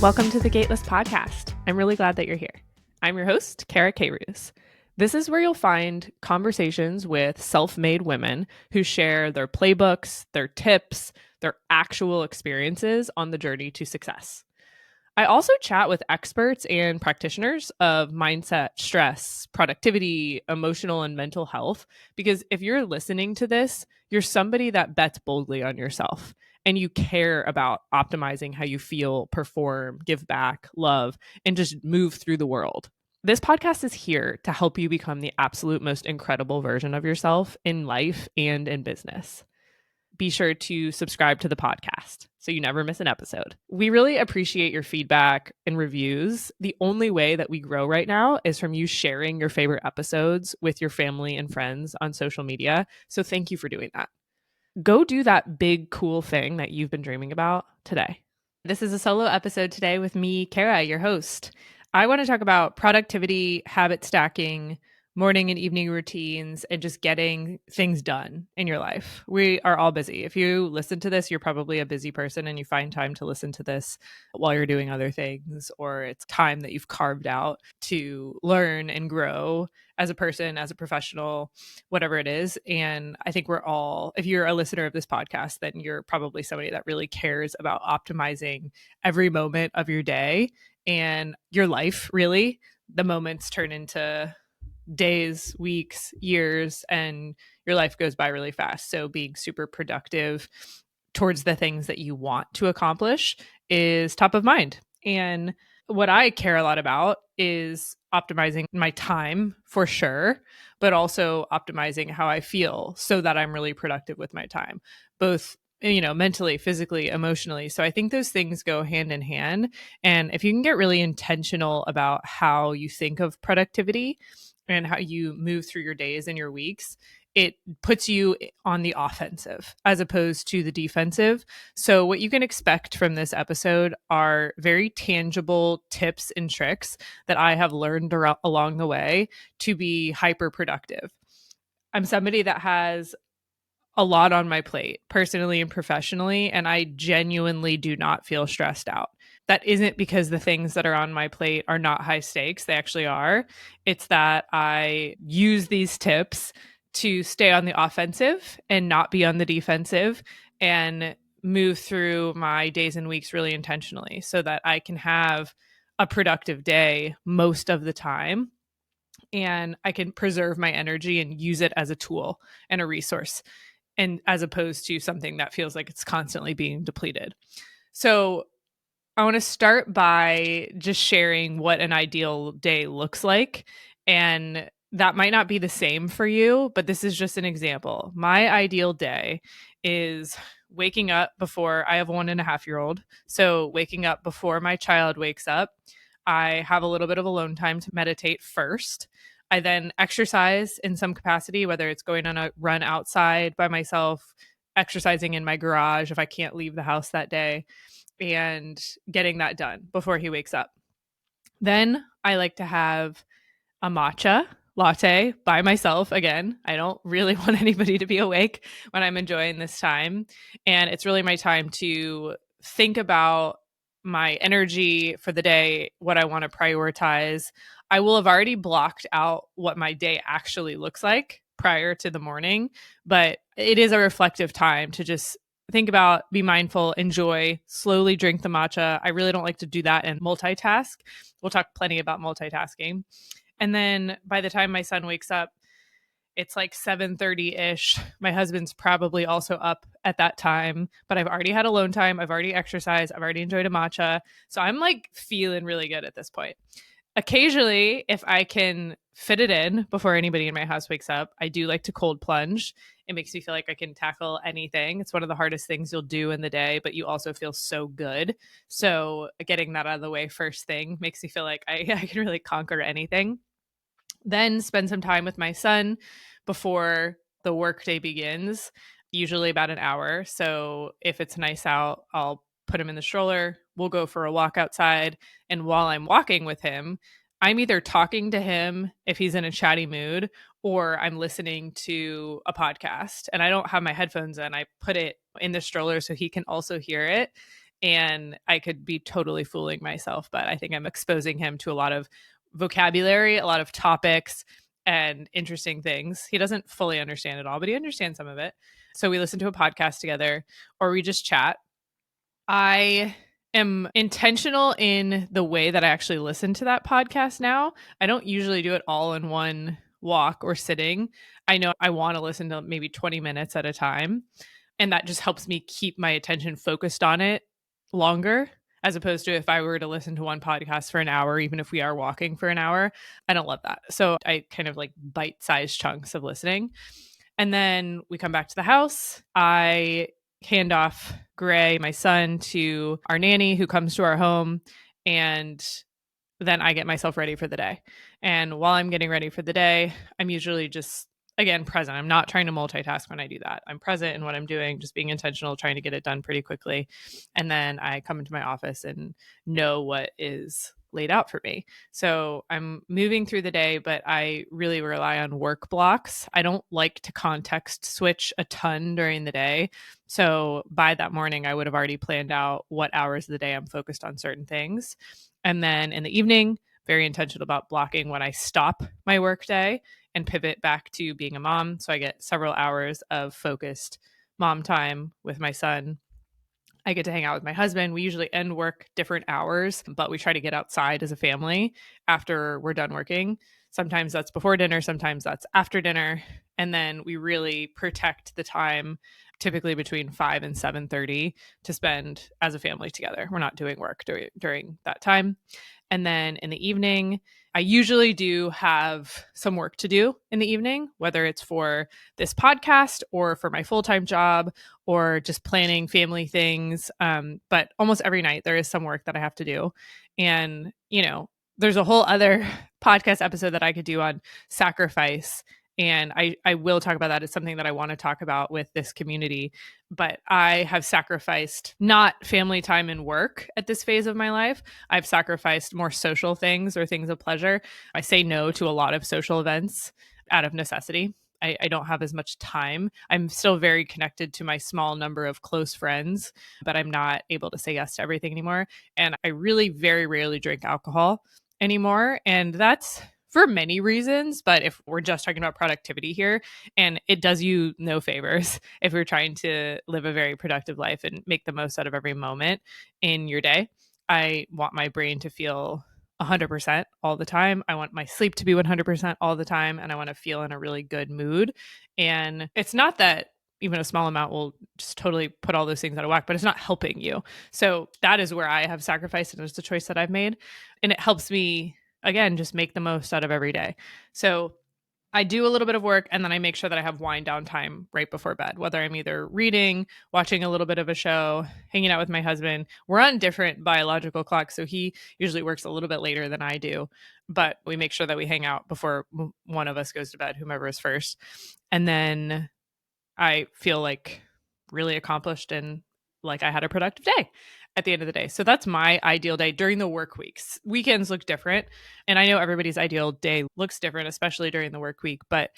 Welcome to the Gateless Podcast. I'm really glad that you're here. I'm your host, Kayrouz. This is where you'll find conversations with self-made women who share their playbooks, their tips, their actual experiences on the journey to success. I also chat with experts and practitioners of mindset, stress, productivity, emotional, and mental health, because if you're listening to this, you're somebody that bets boldly on yourself and you care about optimizing how you feel, perform, give back, love, and just move through the world. This podcast is here to help you become the absolute most incredible version of yourself in life and in business. Be sure to subscribe to the podcast so you never miss an episode. We really appreciate your feedback and reviews. The only way that we grow right now is from you sharing your favorite episodes with your family and friends on social media. So thank you for doing that. Go do that big, cool thing that you've been dreaming about today. This is a solo episode today with me, Kara, your host. I want to talk about productivity, habit stacking, morning and evening routines, and just getting things done in your life. We are all busy. If you listen to this, you're probably a busy person and you find time to listen to this while you're doing other things, or it's time that you've carved out to learn and grow as a person, as a professional, whatever it is. And I think we're all, if you're a listener of this podcast, then you're probably somebody that really cares about optimizing every moment of your day and your life, really. The moments turn into days, weeks, years, and your life goes by really fast. So being super productive towards the things that you want to accomplish is top of mind. And what I care a lot about is optimizing my time for sure, but also optimizing how I feel so that I'm really productive with my time, both mentally, physically, emotionally. So I think those things go hand in hand. And if you can get really intentional about how you think of productivity and how you move through your days and your weeks, it puts you on the offensive as opposed to the defensive. So what you can expect from this episode are very tangible tips and tricks that I have learned along the way to be hyper productive. I'm somebody that has a lot on my plate, personally and professionally, and I genuinely do not feel stressed out. That isn't because the things that are on my plate are not high stakes. They actually are. It's that I use these tips to stay on the offensive and not be on the defensive and move through my days and weeks really intentionally so that I can have a productive day most of the time and I can preserve my energy and use it as a tool and a resource, and as opposed to something that feels like it's constantly being depleted. So I want to start by just sharing what an ideal day looks like. And that might not be the same for you, but this is just an example. My ideal day is waking up before I have a 1.5-year-old. So waking up before my child wakes up. I have a little bit of alone time to meditate first. I then exercise in some capacity, whether it's going on a run outside by myself, exercising in my garage if I can't leave the house that day, and getting that done before he wakes up. Then I like to have a matcha latte by myself. Again, I don't really want anybody to be awake when I'm enjoying this time. And it's really my time to think about my energy for the day, what I want to prioritize. I will have already blocked out what my day actually looks like prior to the morning, but it is a reflective time to just think about, be mindful, enjoy, slowly drink the matcha. I really don't like to do that and multitask. We'll talk plenty about multitasking. And then by the time my son wakes up, it's like 7:30-ish. My husband's probably also up at that time, but I've already had alone time. I've already exercised. I've already enjoyed a matcha. So I'm like feeling really good at this point. Occasionally, if I can fit it in before anybody in my house wakes up, I do like to cold plunge. It makes me feel like I can tackle anything. It's one of the hardest things you'll do in the day, but you also feel so good. So getting that out of the way first thing makes me feel like I can really conquer anything. Then spend some time with my son before the workday begins, usually about an hour. So if it's nice out, I'll put him in the stroller. We'll go for a walk outside. And while I'm walking with him, I'm either talking to him if he's in a chatty mood, or I'm listening to a podcast. And I don't have my headphones in. I put it in the stroller so he can also hear it. and I could be totally fooling myself, but I think I'm exposing him to a lot of vocabulary, a lot of topics, and interesting things. He doesn't fully understand it all, but he understands some of it. So we listen to a podcast together or we just chat. I am intentional in the way that I actually listen to that podcast now. I don't usually do it all in one walk or sitting. I know I want to listen to maybe 20 minutes at a time. And that just helps me keep my attention focused on it longer, as opposed to if I were to listen to one podcast for an hour, even if we are walking for an hour. I don't love that. So I kind of like bite sized chunks of listening. And then we come back to the house. I hand off Gray, my son, to our nanny who comes to our home. And then I get myself ready for the day. And while I'm getting ready for the day, I'm usually just, again, present. I'm not trying to multitask when I do that. I'm present in what I'm doing, just being intentional, trying to get it done pretty quickly. And then I come into my office and know what is laid out for me. So I'm moving through the day, but I really rely on work blocks. I don't like to context switch a ton during the day. So by that morning, I would have already planned out what hours of the day I'm focused on certain things. And then in the evening, very intentional about blocking when I stop my work day and pivot back to being a mom. So I get several hours of focused mom time with my son. I get to hang out with my husband. We usually end work different hours, but we try to get outside as a family after we're done working. Sometimes that's before dinner, sometimes that's after dinner. And then we really protect the time, typically between 5 and 7:30, to spend as a family together. We're not doing work during that time. And then in the evening, I usually do have some work to do in the evening, whether it's for this podcast or for my full-time job or just planning family things. But almost every night there is some work that I have to do. And, there's a whole other podcast episode that I could do on sacrifice. And I will talk about that. It's something that I want to talk about with this community. But I have sacrificed not family time and work at this phase of my life. I've sacrificed more social things or things of pleasure. I say no to a lot of social events out of necessity. I don't have as much time. I'm still very connected to my small number of close friends, but I'm not able to say yes to everything anymore. And I really very rarely drink alcohol anymore. And that's for many reasons. But if we're just talking about productivity here, and it does you no favors if you're trying to live a very productive life and make the most out of every moment in your day. I want my brain to feel 100% all the time. I want my sleep to be 100% all the time. And I want to feel in a really good mood. And it's not that even a small amount will just totally put all those things out of whack, but it's not helping you. So that is where I have sacrificed, and it's a choice that I've made. And it helps me, again, just make the most out of every day. So I do a little bit of work, and then I make sure that I have wind down time right before bed, whether I'm either reading, watching a little bit of a show, hanging out with my husband. We're on different biological clocks, so he usually works a little bit later than I do, but we make sure that we hang out before one of us goes to bed, whomever is first. And then I feel like really accomplished and like I had a productive day at the end of the day. So that's my ideal day during the work weeks. Weekends look different. And I know everybody's ideal day looks different, especially during the work week. But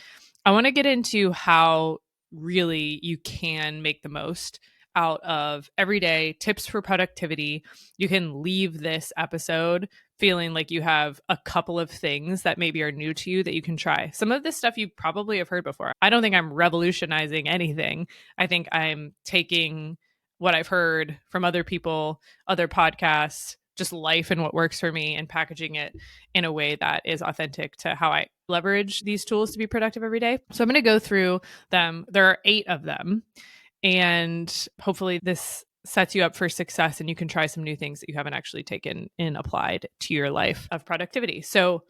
I want to get into how really you can make the most out of every day, tips for productivity. You can leave this episode feeling like you have a couple of things that maybe are new to you that you can try. Some of this stuff you probably have heard before. I don't think I'm revolutionizing anything. I think I'm taking what I've heard from other people, other podcasts, just life and what works for me, and packaging it in a way that is authentic to how I leverage these tools to be productive every day. So I'm going to go through them. There are 8 of them. And hopefully this sets you up for success and you can try some new things that you haven't actually taken and applied to your life of productivity. So,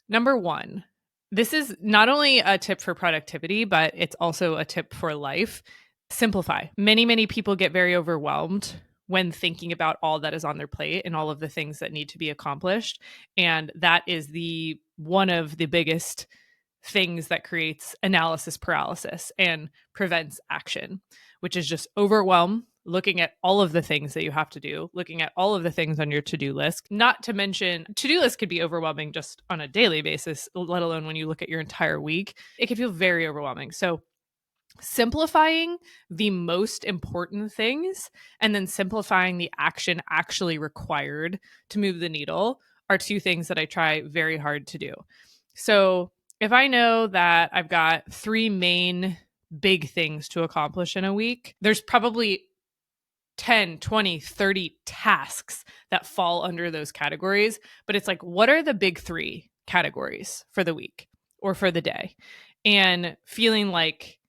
number 1, this is not only a tip for productivity, but it's also a tip for life. Simplify. Many people get very overwhelmed when thinking about all that is on their plate and all of the things that need to be accomplished. And that is one of the biggest things that creates analysis paralysis and prevents action, which is just overwhelm, looking at all of the things that you have to do, looking at all of the things on your to-do list. Not to mention, to-do list could be overwhelming just on a daily basis, let alone when you look at your entire week. It can feel very overwhelming. So Simplifying the most important things and then simplifying the action actually required to move the needle are two things that I try very hard to do. So if I know that I've got three main big things to accomplish in a week, there's probably 10, 20, 30 tasks that fall under those categories. But it's like, what are the big three categories for the week or for the day? And feeling like,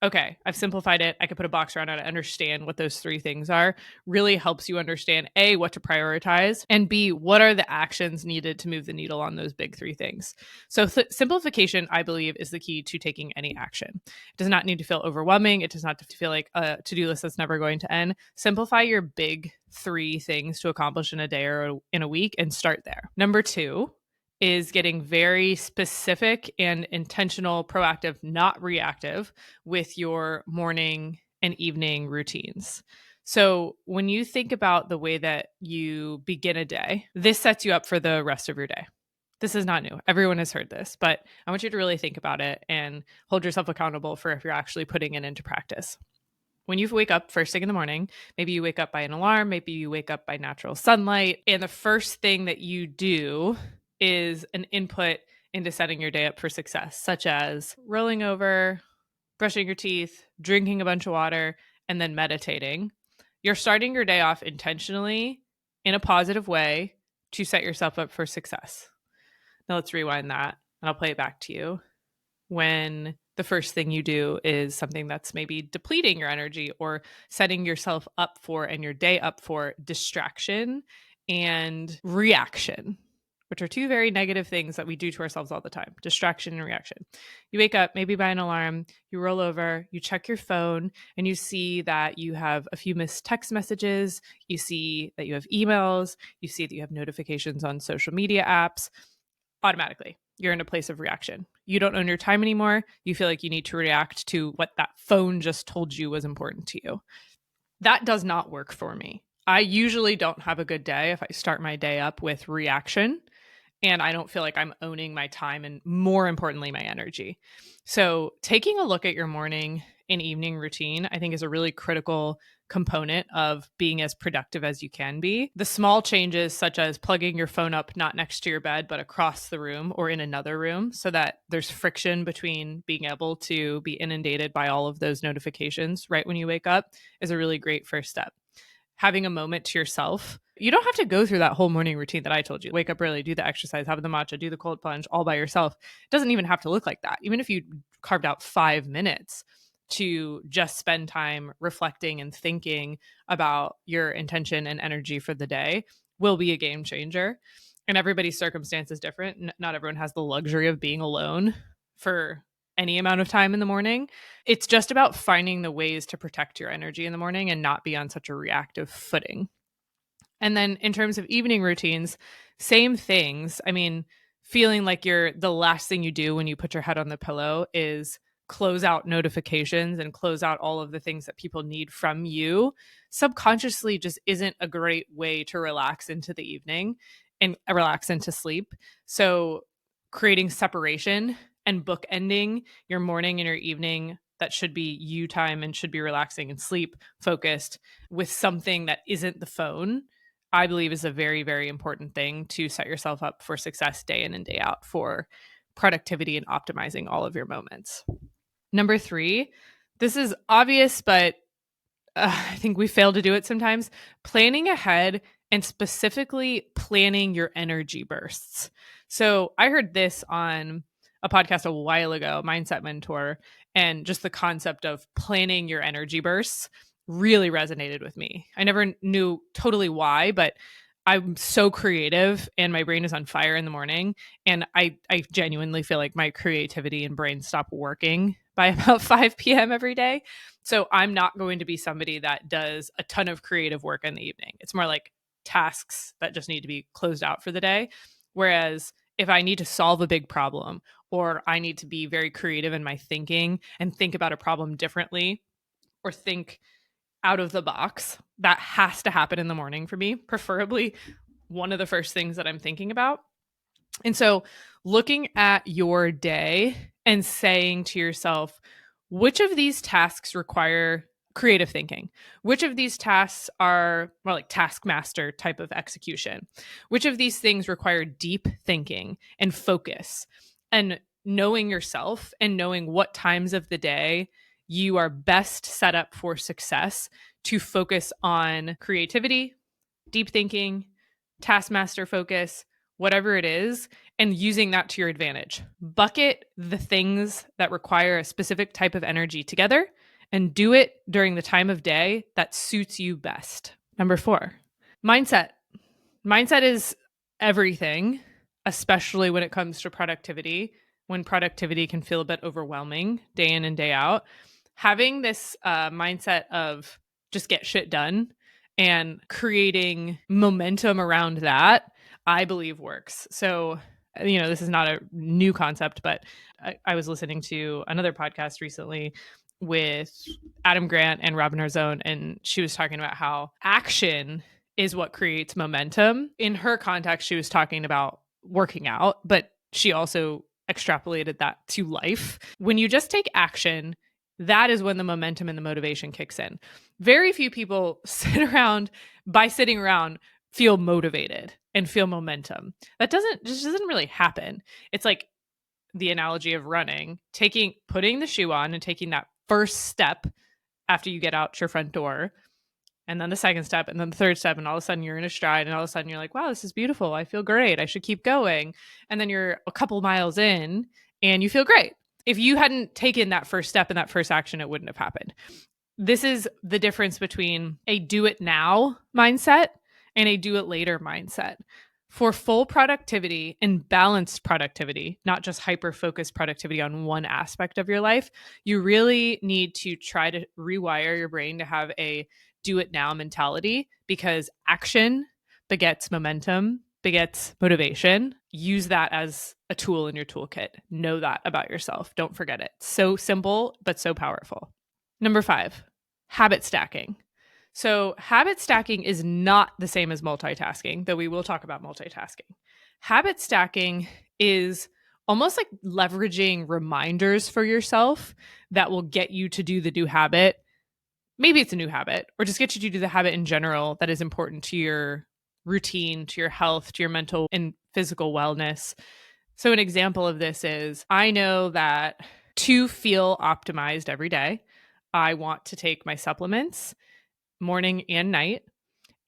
okay, I've simplified it. I could put a box around it. I understand what those three things are. Really helps you understand A, what to prioritize, and B, what are the actions needed to move the needle on those big three things. So simplification, I believe, is the key to taking any action. It does not need to feel overwhelming. It does not have to feel like a to-do list that's never going to end. Simplify your big three things to accomplish in a day or in a week and start there. Number two is getting very specific and intentional, proactive, not reactive with your morning and evening routines. So, when you think about the way that you begin a day, this sets you up for the rest of your day. This is not new. Everyone has heard this, but I want you to really think about it and hold yourself accountable for if you're actually putting it into practice. When you wake up first thing in the morning, maybe you wake up by an alarm, maybe you wake up by natural sunlight, and the first thing that you do is an input into setting your day up for success, such as rolling over, brushing your teeth, drinking a bunch of water, and then meditating. You're starting your day off intentionally in a positive way to set yourself up for success. Now let's rewind that and I'll play it back to you. When the first thing you do is something that's maybe depleting your energy or setting yourself up for and your day up for distraction and reaction, which are two very negative things that we do to ourselves all the time: distraction and reaction. You wake up maybe by an alarm, you roll over, you check your phone, and you see that you have a few missed text messages, you see that you have emails, you see that you have notifications on social media apps. Automatically, you're in a place of reaction. You don't own your time anymore. You feel like you need to react to what that phone just told you was important to you. That does not work for me. I usually don't have a good day if I start my day up with reaction and I don't feel like I'm owning my time and, more importantly, my energy. So taking a look at your morning and evening routine, I think, is a really critical component of being as productive as you can be. The small changes, such as plugging your phone up not next to your bed, but across the room or in another room, so that there's friction between being able to be inundated by all of those notifications right when you wake up, is a really great first step. Having a moment to yourself. You don't have to go through that whole morning routine that I told you. Wake up early, do the exercise, have the matcha, do the cold plunge all by yourself. It doesn't even have to look like that. Even if you carved out 5 minutes to just spend time reflecting and thinking about your intention and energy for the day, will be a game changer. And everybody's circumstance is different. Not everyone has the luxury of being alone for any amount of time in the morning. It's just about finding the ways to protect your energy in the morning and not be on such a reactive footing. And then in terms of evening routines, same things. I mean, feeling like you're the last thing you do when you put your head on the pillow is close out notifications and close out all of the things that people need from you, subconsciously just isn't a great way to relax into the evening and relax into sleep. So creating separation and bookending your morning and your evening that should be you time and should be relaxing and sleep focused with something that isn't the phone, I believe, is a very, very important thing to set yourself up for success day in and day out for productivity and optimizing all of your moments. Number 3, this is obvious, but I think we fail to do it sometimes: planning ahead and specifically planning your energy bursts. So I heard this on a podcast a while ago, Mindset Mentor, and just the concept of planning your energy bursts really resonated with me. I never knew totally why, but I'm so creative and my brain is on fire in the morning. And I genuinely feel like my creativity and brain stop working by about 5 p.m. every day. So I'm not going to be somebody that does a ton of creative work in the evening. It's more like tasks that just need to be closed out for the day. Whereas if I need to solve a big problem or I need to be very creative in my thinking and think about a problem differently or think out of the box, that has to happen in the morning for me, preferably one of the first things that I'm thinking about. And so looking at your day and saying to yourself, which of these tasks require creative thinking? Which of these tasks are more like taskmaster type of execution? Which of these things require deep thinking and focus and knowing yourself and knowing what times of the day you are best set up for success to focus on creativity, deep thinking, taskmaster focus, whatever it is, and using that to your advantage. Bucket the things that require a specific type of energy together and do it during the time of day that suits you best. Number 4, mindset. Mindset is everything, especially when it comes to productivity, when productivity can feel a bit overwhelming day in and day out. Having this mindset of just get shit done and creating momentum around that, I believe works. So, this is not a new concept, but I was listening to another podcast recently with Adam Grant and Robin Arzón, and she was talking about how action is what creates momentum. In her context, she was talking about working out, but she also extrapolated that to life. When you just take action, that is when the momentum and the motivation kicks in. Very few people sitting around feel motivated and feel momentum. That just doesn't really happen. It's like the analogy of running, putting the shoe on and taking that first step after you get out your front door, and then the second step, and then the third step, and all of a sudden you're in a stride, and all of a sudden you're like, wow, this is beautiful. I feel great. I should keep going. And then you're a couple miles in and you feel great. If you hadn't taken that first step and that first action, it wouldn't have happened. This is the difference between a do it now mindset and a do it later mindset. For full productivity and balanced productivity, not just hyper-focused productivity on one aspect of your life, you really need to try to rewire your brain to have a do it now mentality, because action begets momentum, begets motivation. Use that as a tool in your toolkit. Know that about yourself. Don't forget it. So simple, but so powerful. Number 5, habit stacking. So habit stacking is not the same as multitasking, though we will talk about multitasking. Habit stacking is almost like leveraging reminders for yourself that will get you to do the new habit. Maybe it's a new habit, or just get you to do the habit in general that is important to your routine, to your health, to your mental and physical wellness. So an example of this is, I know that to feel optimized every day, I want to take my supplements morning and night.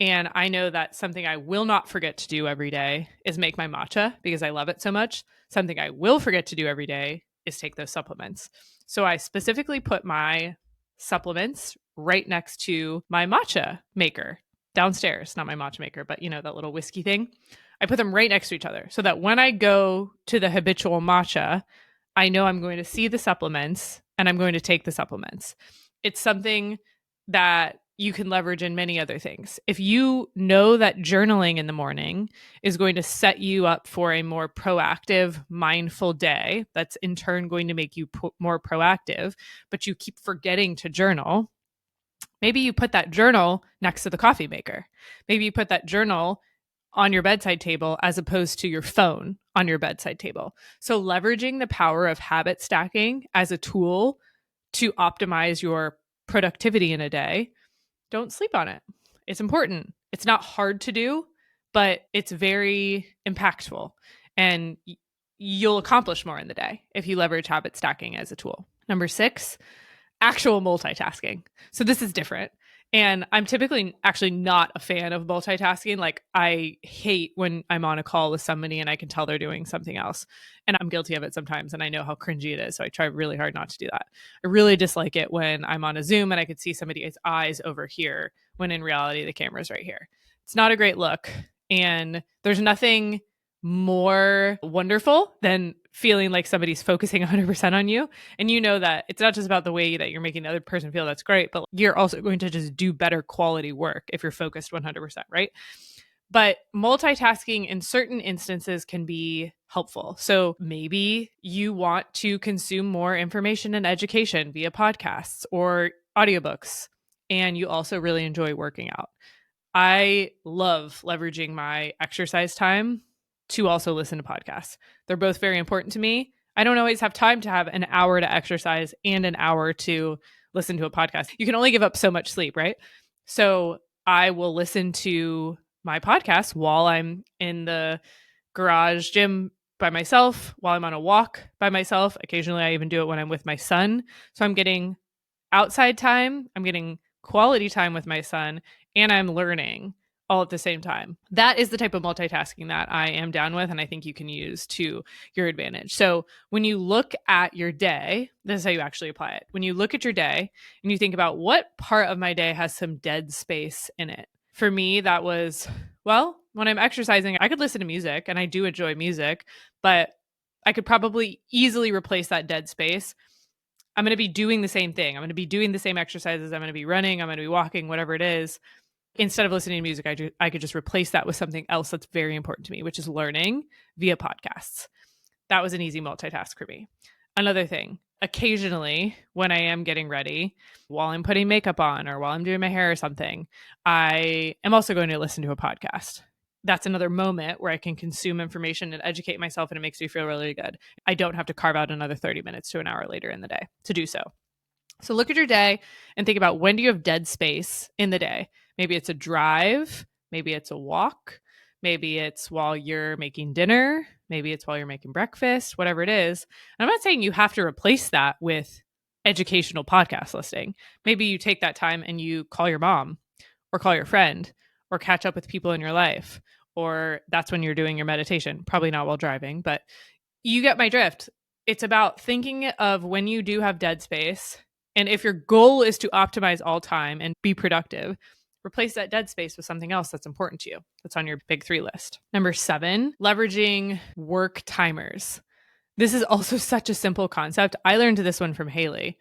And I know that something I will not forget to do every day is make my matcha, because I love it so much. Something I will forget to do every day is take those supplements. So I specifically put my supplements right next to my matcha maker downstairs. Not my matcha maker, but that little whiskey thing. I put them right next to each other so that when I go to the habitual matcha, I know I'm going to see the supplements and I'm going to take the supplements. It's something that you can leverage in many other things. If you know that journaling in the morning is going to set you up for a more proactive, mindful day, that's in turn going to make you more proactive, but you keep forgetting to journal, maybe you put that journal next to the coffee maker. Maybe you put that journal on your bedside table as opposed to your phone on your bedside table. So leveraging the power of habit stacking as a tool to optimize your productivity in a day. Don't sleep on it. It's important. It's not hard to do, but it's very impactful, and you'll accomplish more in the day if you leverage habit stacking as a tool. Number 6, actual multitasking. So this is different. And I'm typically actually not a fan of multitasking. Like, I hate when I'm on a call with somebody and I can tell they're doing something else. And I'm guilty of it sometimes. And I know how cringy it is. So I try really hard not to do that. I really dislike it when I'm on a Zoom and I could see somebody's eyes over here when in reality the camera's right here. It's not a great look. And there's nothing more wonderful than feeling like somebody's focusing 100% on you. And you know that it's not just about the way that you're making the other person feel, that's great, but you're also going to just do better quality work if you're focused 100%, right? But multitasking in certain instances can be helpful. So maybe you want to consume more information and education via podcasts or audiobooks, and you also really enjoy working out. I love leveraging my exercise time to also listen to podcasts. They're both very important to me. I don't always have time to have an hour to exercise and an hour to listen to a podcast. You can only give up so much sleep, right? So I will listen to my podcast while I'm in the garage gym by myself, while I'm on a walk by myself. Occasionally, I even do it when I'm with my son. So I'm getting outside time, I'm getting quality time with my son, and I'm learning all at the same time. That is the type of multitasking that I am down with, and I think you can use to your advantage. So when you look at your day, this is how you actually apply it. When you look at your day and you think about what part of my day has some dead space in it. For me, that was, well, when I'm exercising, I could listen to music, and I do enjoy music, but I could probably easily replace that dead space. I'm going to be doing the same thing. I'm going to be doing the same exercises. I'm going to be running. I'm going to be walking, whatever it is. Instead of listening to music, I could just replace that with something else that's very important to me, which is learning via podcasts. That was an easy multitask for me. Another thing, occasionally when I am getting ready, while I'm putting makeup on or while I'm doing my hair or something, I am also going to listen to a podcast. That's another moment where I can consume information and educate myself, and it makes me feel really good. I don't have to carve out another 30 minutes to an hour later in the day to do so. So look at your day and think about, when do you have dead space in the day? Maybe it's a drive, maybe it's a walk, maybe it's while you're making dinner, maybe it's while you're making breakfast, whatever it is. And I'm not saying you have to replace that with educational podcast listening. Maybe you take that time and you call your mom or call your friend or catch up with people in your life, or that's when you're doing your meditation. Probably not while driving, but you get my drift. It's about thinking of when you do have dead space. And if your goal is to optimize all time and be productive, replace that dead space with something else that's important to you, that's on your big 3 list. Number 7, leveraging work timers. This is also such a simple concept. I learned this one from Haley.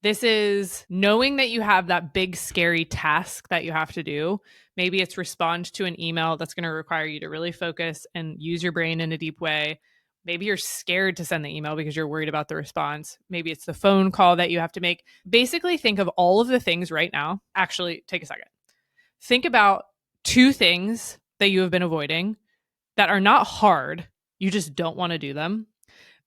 This is knowing that you have that big, scary task that you have to do. Maybe it's respond to an email that's going to require you to really focus and use your brain in a deep way. Maybe you're scared to send the email because you're worried about the response. Maybe it's the phone call that you have to make. Basically, think of all of the things right now. Actually, take a second. Think about 2 things that you have been avoiding that are not hard. You just don't want to do them.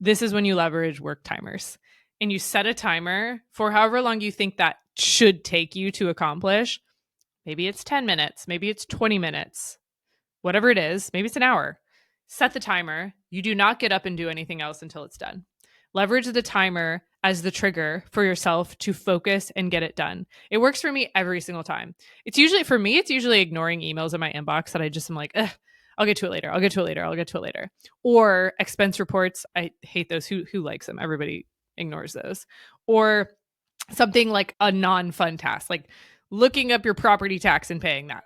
This is when you leverage work timers. And you set a timer for however long you think that should take you to accomplish. Maybe it's 10 minutes, maybe it's 20 minutes, whatever it is, maybe it's an hour. Set the timer. You do not get up and do anything else until it's done. Leverage the timer as the trigger for yourself to focus and get it done. It works for me every single time. It's usually ignoring emails in my inbox that I just am like, I'll get to it later. I'll get to it later. I'll get to it later. Or expense reports. I hate those. Who likes them? Everybody ignores those. Or something like a non-fun task, like looking up your property tax and paying that.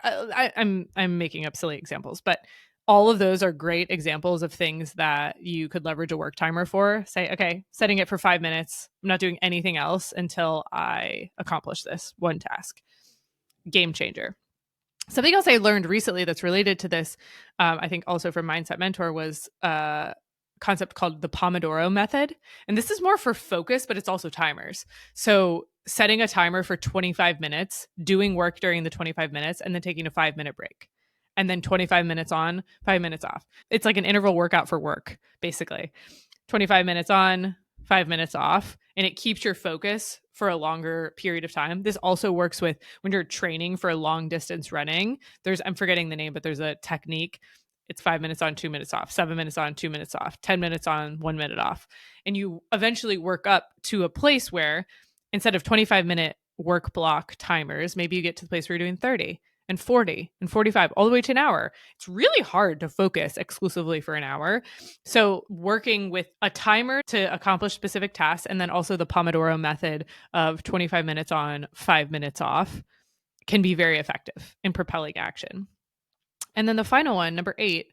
I'm making up silly examples, but all of those are great examples of things that you could leverage a work timer for. Say, okay, setting it for 5 minutes. I'm not doing anything else until I accomplish this one task. Game changer. Something else I learned recently that's related to this, I think also from Mindset Mentor, was a concept called the Pomodoro method. And this is more for focus, but it's also timers. So setting a timer for 25 minutes, doing work during the 25 minutes, and then taking a 5-minute break. And then 25 minutes on, 5 minutes off. It's like an interval workout for work, basically. 25 minutes on, 5 minutes off, and it keeps your focus for a longer period of time. This also works with when you're training for long distance running. I'm forgetting the name, but there's a technique. It's 5 minutes on, 2 minutes off, 7 minutes on, 2 minutes off, 10 minutes on, 1 minute off. And you eventually work up to a place where instead of 25-minute work block timers, maybe you get to the place where you're doing 30 and 40 and 45, all the way to an hour. It's really hard to focus exclusively for an hour. So working with a timer to accomplish specific tasks, and then also the Pomodoro method of 25 minutes on, 5 minutes off, can be very effective in propelling action. And then the final one, number 8,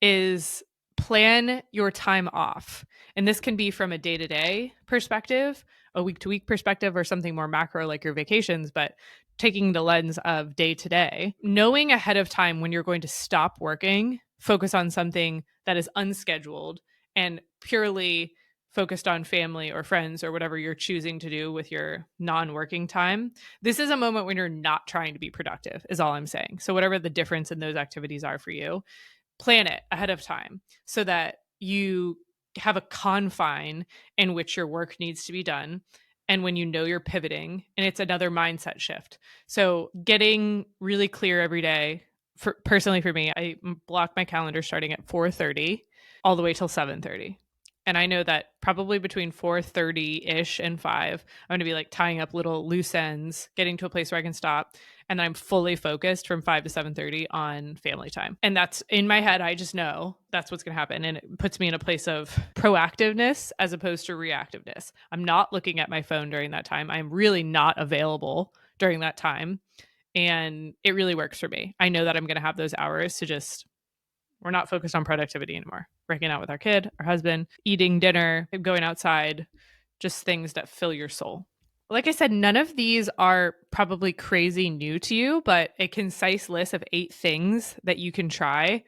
is plan your time off. And this can be from a day-to-day perspective, a week-to-week perspective, or something more macro like your vacations, but taking the lens of day-to-day, knowing ahead of time when you're going to stop working, focus on something that is unscheduled and purely focused on family or friends or whatever you're choosing to do with your non-working time. This is a moment when you're not trying to be productive, is all I'm saying. So whatever the difference in those activities are for you, plan it ahead of time so that you have a confine in which your work needs to be done, and when you know you're pivoting, and it's another mindset shift. So getting really clear every day, personally for me, I block my calendar starting at 4:30 all the way till 7:30. And I know that probably between 4:30-ish and 5, I'm going to be like tying up little loose ends, getting to a place where I can stop, and I'm fully focused from 5 to 7:30 on family time. And that's in my head, I just know that's what's going to happen, and it puts me in a place of proactiveness as opposed to reactiveness. I'm not looking at my phone during that time. I'm really not available during that time, and it really works for me. I know that I'm going to have those hours to just, we're not focused on productivity anymore. Working out with our kid, our husband, eating dinner, going outside, just things that fill your soul. Like I said, none of these are probably crazy new to you, but a concise list of 8 things that you can try,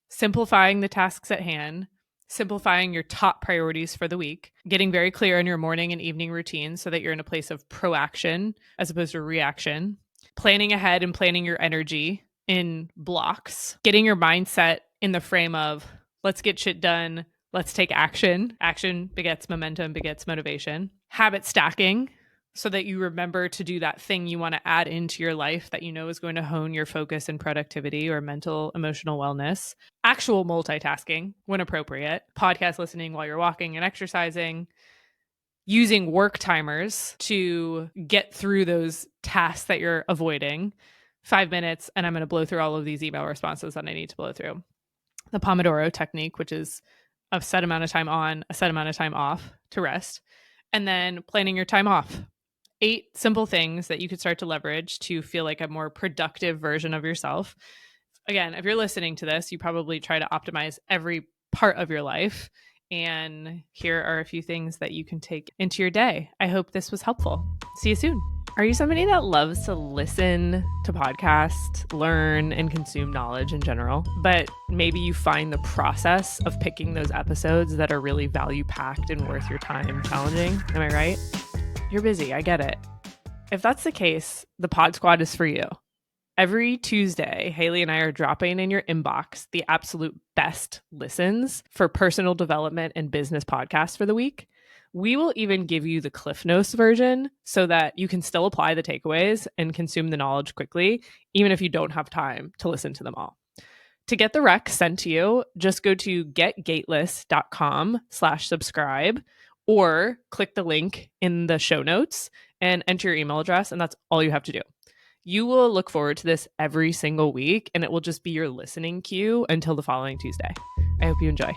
simplifying the tasks at hand, simplifying your top priorities for the week, getting very clear on your morning and evening routines so that you're in a place of proaction as opposed to reaction, planning ahead and planning your energy in blocks, getting your mindset in the frame of let's get shit done, let's take action. Action begets momentum, begets motivation. Habit stacking so that you remember to do that thing you want to add into your life that you know is going to hone your focus and productivity or mental, emotional wellness. Actual multitasking when appropriate. Podcast listening while you're walking and exercising. Using work timers to get through those tasks that you're avoiding. 5 minutes, and I'm going to blow through all of these email responses that I need to blow through. The Pomodoro technique, which is a set amount of time on, a set amount of time off to rest, and then planning your time off. 8 simple things that you could start to leverage to feel like a more productive version of yourself. Again, if you're listening to this, you probably try to optimize every part of your life. And here are a few things that you can take into your day. I hope this was helpful. See you soon. Are you somebody that loves to listen to podcasts, learn, and consume knowledge in general, but maybe you find the process of picking those episodes that are really value-packed and worth your time challenging? Am I right? You're busy. I get it. If that's the case, the Pod Squad is for you. Every Tuesday, Haley and I are dropping in your inbox the absolute best listens for personal development and business podcasts for the week. We will even give you the Cliff Notes version so that you can still apply the takeaways and consume the knowledge quickly, even if you don't have time to listen to them all. To get the rec sent to you, just go to getgateless.com/subscribe or click the link in the show notes and enter your email address, and that's all you have to do. You will look forward to this every single week, and it will just be your listening cue until the following Tuesday. I hope you enjoy.